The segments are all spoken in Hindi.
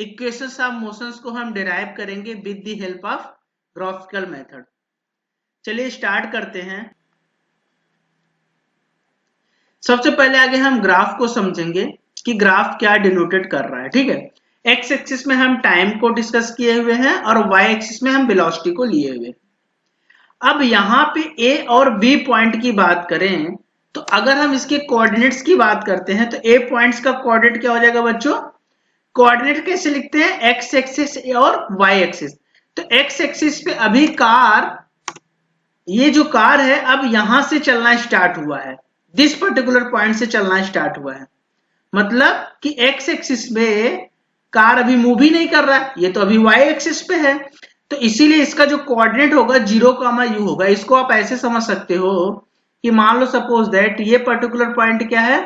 इक्वेशंस ऑफ मोशंस को हम डिराइव करेंगे with the help of graphical method. चलिए स्टार्ट करते हैं। सबसे पहले आगे हम ग्राफ को समझेंगे कि ग्राफ क्या डिनोटेड कर रहा है। ठीक है, एक्स एक्सिस में हम टाइम को डिस्कस किए हुए हैं और वाई एक्सिस में हम वेलोसिटी को लिए हुए। अब यहाँ पे ए और बी पॉइंट की बात करें तो अगर हम इसके कोऑर्डिनेट्स की बात करते हैं तो ए पॉइंट्स का कोऑर्डिनेट क्या हो जाएगा बच्चों? कोऑर्डिनेट कैसे लिखते हैं? एक्स एक्सिस और वाई एक्सिस। तो एक्स एक्सिस पे अभी कार, ये जो कार है अब यहां से चलना स्टार्ट हुआ है, दिस पर्टिकुलर पॉइंट से चलना स्टार्ट हुआ है। मतलब कि एक्स एक्सिस पे कार अभी मूव ही नहीं कर रहा है, ये तो अभी वाई एक्सिस पे है। तो इसीलिए इसका जो कोऑर्डिनेट होगा 0,u होगा। इसको आप ऐसे समझ सकते हो कि मान लो सपोज दैट ये पर्टिकुलर पॉइंट क्या है,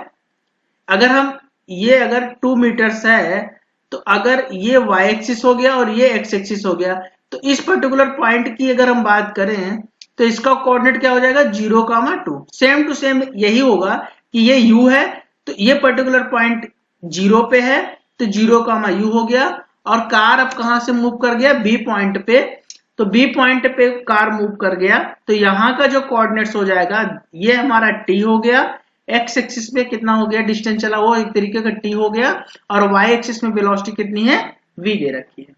अगर हम ये अगर 2 मीटर्स है तो अगर ये वाई एक्सिस हो गया और ये एक्स एक्सिस हो गया तो इस पर्टिकुलर पॉइंट की अगर हम बात करें तो इसका कोऑर्डिनेट क्या हो जाएगा? 0,2। सेम टू सेम यही होगा कि ये u है तो ये पर्टिकुलर पॉइंट 0 पे है तो 0,u हो गया। और कार अब कहां से मूव कर गया? बी पॉइंट पे। तो बी पॉइंट पे कार मूव कर गया तो यहां का जो कोऑर्डिनेट्स हो जाएगा ये हमारा t हो गया। एक्स एक्सिस पे कितना हो गया डिस्टेंस चला, वो एक तरीके का t हो गया। और वाई एक्सिस में वेलोसिटी कितनी है? v दे रखी है।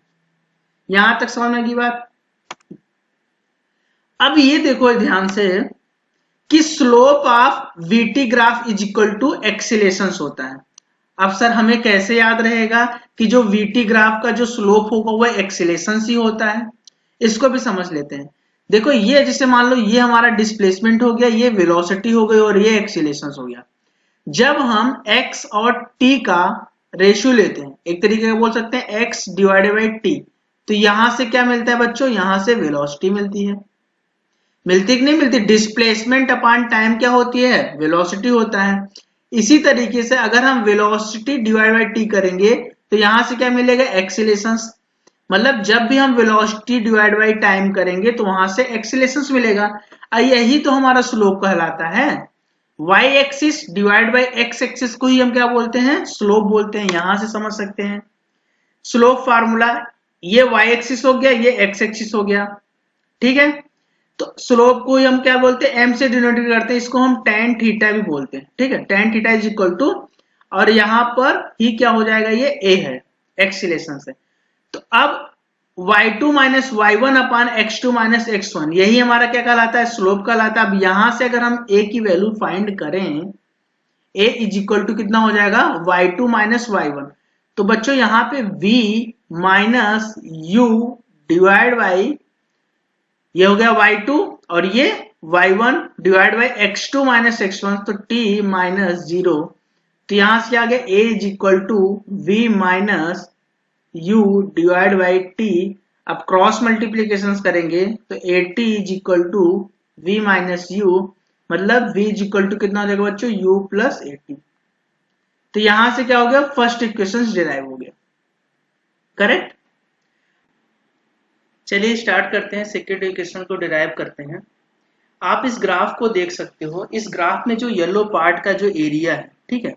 यहां तक समझ में की बात? अब ये देखो ध्यान से कि slope of VT graph is equal to acceleration होता है। अब सर हमें कैसे याद रहेगा कि जो वीटी ग्राफ का जो स्लोप होगा वह एक्सीलेशन ही होता है? इसको भी समझ लेते हैं। देखो ये जैसे मान लो ये हमारा डिस्प्लेसमेंट हो गया, ये वेलोसिटी हो गई और ये एक्सीलेशन हो गया। जब हम x और t का रेशियो लेते हैं, एक तरीके से बोल सकते हैं x डिवाइडेड बाई t, तो यहां से क्या मिलता है बच्चों? यहां से वेलोसिटी मिलती है। मिलती कि नहीं मिलती? डिस्प्लेसमेंट अपॉन टाइम क्या होती है? वेलोसिटी होता है। इसी तरीके से अगर हम वेलोसिटी डिवाइड बाई टी करेंगे तो यहां से क्या मिलेगा? एक्सीलेशन। मतलब जब भी हम वेलोसिटी डिवाइड बाई टाइम करेंगे तो वहां से एक्सीलेशन मिलेगा। यही तो हमारा स्लोप कहलाता है। y axis divide by x axis को ही हम क्या बोलते हैं? स्लोप बोलते हैं। यहां से समझ सकते हैं स्लोप फार्मूला। ये y एक्सिस हो गया, ये x एक्सिस हो गया। ठीक है, तो स्लोप को हम क्या बोलते हैं? m से डिनोट करते हैं, इसको हम tan थीटा भी बोलते हैं। ठीक है, tan theta is equal to, और यहां पर ही क्या हो जाएगा? ये a है, एक्सीलेशन से। तो अब y2 माइनस y1 अपान x2 माइनस x1, यही हमारा क्या कहलाता है? स्लोप कहलाता है। अब यहां से अगर हम a की वैल्यू फाइंड करें, a इज इक्वल टू कितना हो जाएगा? y2 minus y1। तो बच्चों यहाँ पे v minus u divide by, ये हो गया y2 और ये y1 divide by x2 minus x1, तो t माइनस 0। तो यहां से आ गया a is equal to v minus u divide by t। अब क्रॉस मल्टीप्लीकेशन करेंगे तो at is equal to v minus u, मतलब v इज इक्वल टू कितना हो जाएगा बच्चों? u plus at। तो यहां से क्या हो गया? फर्स्ट इक्वेशन डिराइव हो गया। करेक्ट। चलिए स्टार्ट करते हैं, सेकेंड इक्वेशन को डिराइव करते हैं। आप इस ग्राफ को देख सकते हो। इस ग्राफ में जो येलो पार्ट का जो एरिया है, ठीक है,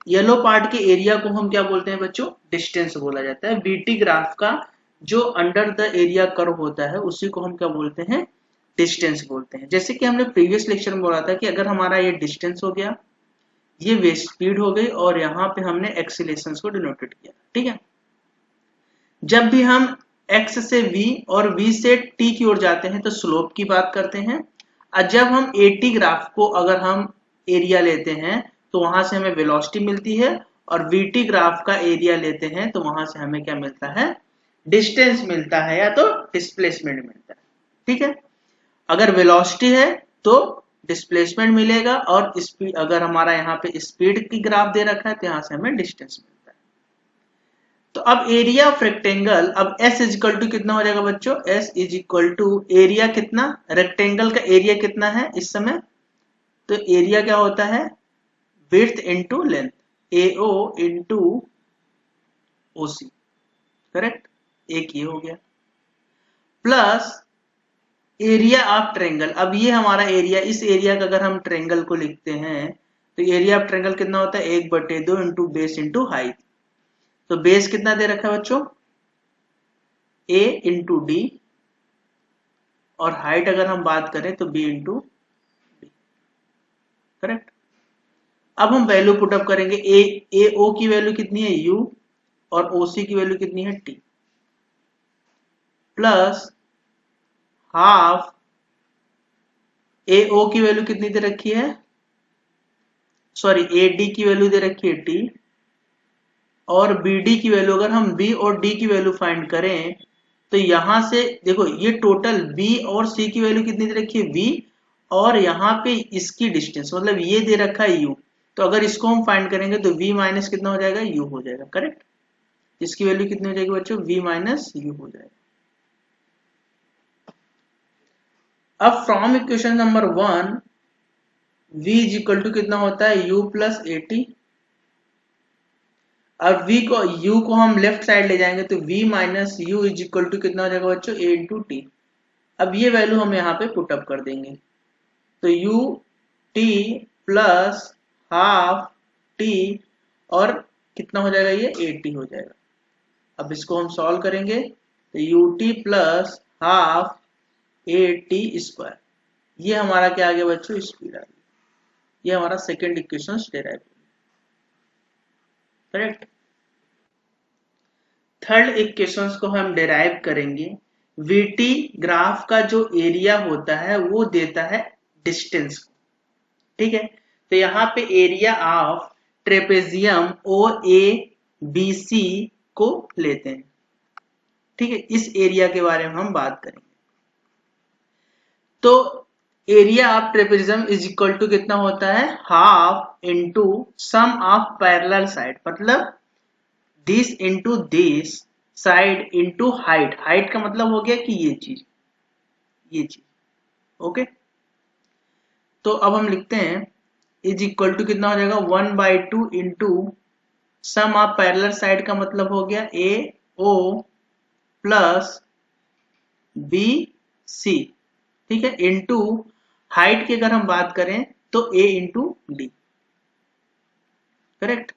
येलो पार्ट के एरिया को हम क्या बोलते हैं बच्चों? डिस्टेंस बोला जाता है। बीटी ग्राफ का जो अंडर द एरिया कर्व होता है उसी को हम क्या बोलते हैं? डिस्टेंस बोलते हैं। जैसे कि हमने प्रीवियस लेक्चर में बोला था कि अगर हमारा ये डिस्टेंस हो गया, ये वे स्पीड हो गई और यहाँ पे हमने एक्सीलेशन को डिनोटेड किया। ठीक है, जब भी हम x से v और v से t की ओर जाते हैं तो स्लोप की बात करते हैं। और जब हम at ग्राफ को अगर हम एरिया लेते हैं तो वहां से हमें वेलोसिटी मिलती है, और vt ग्राफ का एरिया लेते हैं तो वहां से हमें क्या मिलता है? डिस्टेंस मिलता है या तो डिस्प्लेसमेंट मिलता है। ठीक है, अगर वेलोसिटी है तो डिस्प्लेसमेंट मिलेगा, और स्पीड, अगर हमारा यहाँ पे स्पीड की ग्राफ दे रखा है तो यहाँ से हमें डिस्टेंस मिलता है। तो अब एरिया ऑफ रेक्टेंगल, अब s इज इक्वल टू कितना हो जाएगा बच्चों? s is equal to area कितना? रेक्टेंगल का एरिया कितना है इस समय? तो एरिया क्या होता है? Width into length, AO into OC। Correct, एक ये हो गया, प्लस एरिया ऑफ ट्रायंगल। अब ये हमारा एरिया, इस एरिया का अगर हम ट्रायंगल को लिखते हैं तो एरिया ऑफ ट्रायंगल कितना होता है? 1/2 इंटू बेस इंटू हाइट। तो बेस कितना दे रखा है बच्चों, a इंटू डी, और हाइट अगर हम बात करें तो b इंटू डी, करेक्ट। अब हम वैल्यू पुटअप करेंगे, ए ओ की वैल्यू कितनी है u, और ओ सी की वैल्यू कितनी है t, प्लस हाफ ए ओ की वैल्यू कितनी दे रखी है, सॉरी ए डी की वैल्यू दे रखी है t, और बी डी की वैल्यू, अगर हम b और d की वैल्यू फाइंड करें तो यहां से देखो ये टोटल b और c की वैल्यू कितनी दे रखी है v, और यहाँ पे इसकी डिस्टेंस मतलब ये दे रखा है u, तो अगर इसको हम फाइंड करेंगे तो v माइनस कितना हो जाएगा, u हो जाएगा, करेक्ट। इसकी वैल्यू कितनी हो जाएगी बच्चों, v माइनस u हो जाएगा। अब from equation number 1 v is equal to कितना होता है, u प्लस ए टी। अब v को u को हम लेफ्ट साइड ले जाएंगे तो v minus u is equal to कितना हो जाएगा बच्चों, a इंटू टी। अब ये वैल्यू हम यहाँ पे पुटअप कर देंगे, तो u t plus half t, और कितना हो जाएगा ये a t हो जाएगा। अब इसको हम सॉल्व करेंगे तो u t plus half a t square, ये हमारा क्या आ गया बच्चों, स्पीड आ गई। ये हमारा second equation derive, correct. Third equation को हम डेराइव करेंगे, वीटी ग्राफ का जो एरिया होता है वो देता है डिस्टेंस, ठीक है। तो यहाँ पे area of trapezium O A B C को लेते हैं, ठीक है। इस एरिया के बारे में हम बात करेंगे। तो area of trapezium is equal to कितना होता है, half into sum of parallel side, मतलब this into this side into height, height का मतलब हो गया कि ये चीज, ओके। तो अब हम लिखते हैं इज इक्वल टू कितना हो जाएगा, 1/2 into sum of parallel side का मतलब हो गया ए ओ प्लस बी सी, ठीक है, इंटू हाइट की अगर हम बात करें तो a into D, correct.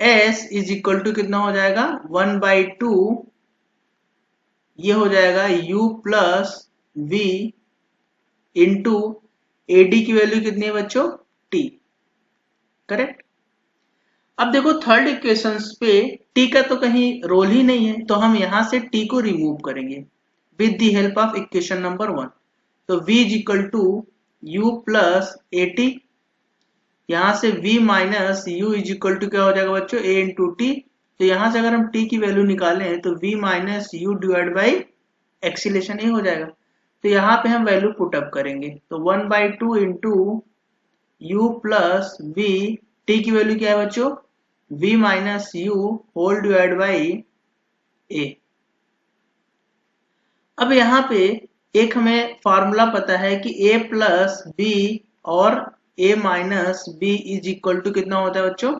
s is equal to कितना हो जाएगा, 1/2, ये हो जाएगा u plus v into AD की वैल्यू कितनी है बच्चों, t, करेक्ट। अब देखो थर्ड इक्वेशन पे t का तो कहीं रोल ही नहीं है, तो हम यहां से t को रिमूव करेंगे with the help of equation number 1। तो v is equal to u plus a t, यहां से v minus u is equal to क्या हो जाएगा बच्चों, a इंटू टी। तो यहां से अगर हम t की वैल्यू निकालें तो v minus u divide by acceleration a हो जाएगा। तो यहाँ पे हम वैल्यू पुटअप करेंगे, तो 1/2 into u plus v, t की वैल्यू क्या है बच्चों, v minus u whole divide by a. अब यहाँ पे एक हमें फॉर्मूला पता है कि a प्लस बी और a minus b is equal to कितना होता है बच्चों,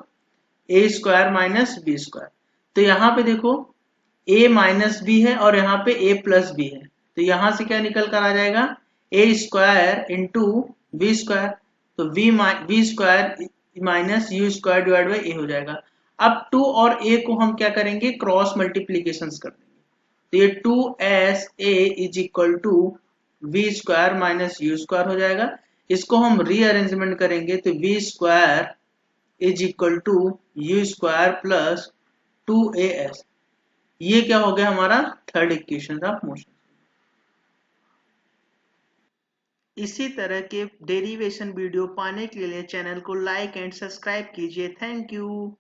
a square minus b square. तो यहाँ पे देखो a माइनस बी है और यहाँ पे a प्लस बी है, तो यहाँ से क्या निकल कर आ जाएगा, a square into b square, तो v square minus u square divide by a हो जाएगा। अब 2 और a को हम क्या करेंगे, क्रॉस मल्टीप्लीकेशन कर देंगे, तो ये 2sa is equal to v square minus u square हो जाएगा। इसको हम रीअरेंजमेंट करेंगे तो v स्क्वायर is equal to u square plus 2as, ये क्या हो गया हमारा थर्ड इक्वेशन ऑफ मोशन। इसी तरह के डेरिवेशन वीडियो पाने के लिए चैनल को लाइक एंड सब्सक्राइब कीजिए। Thank you.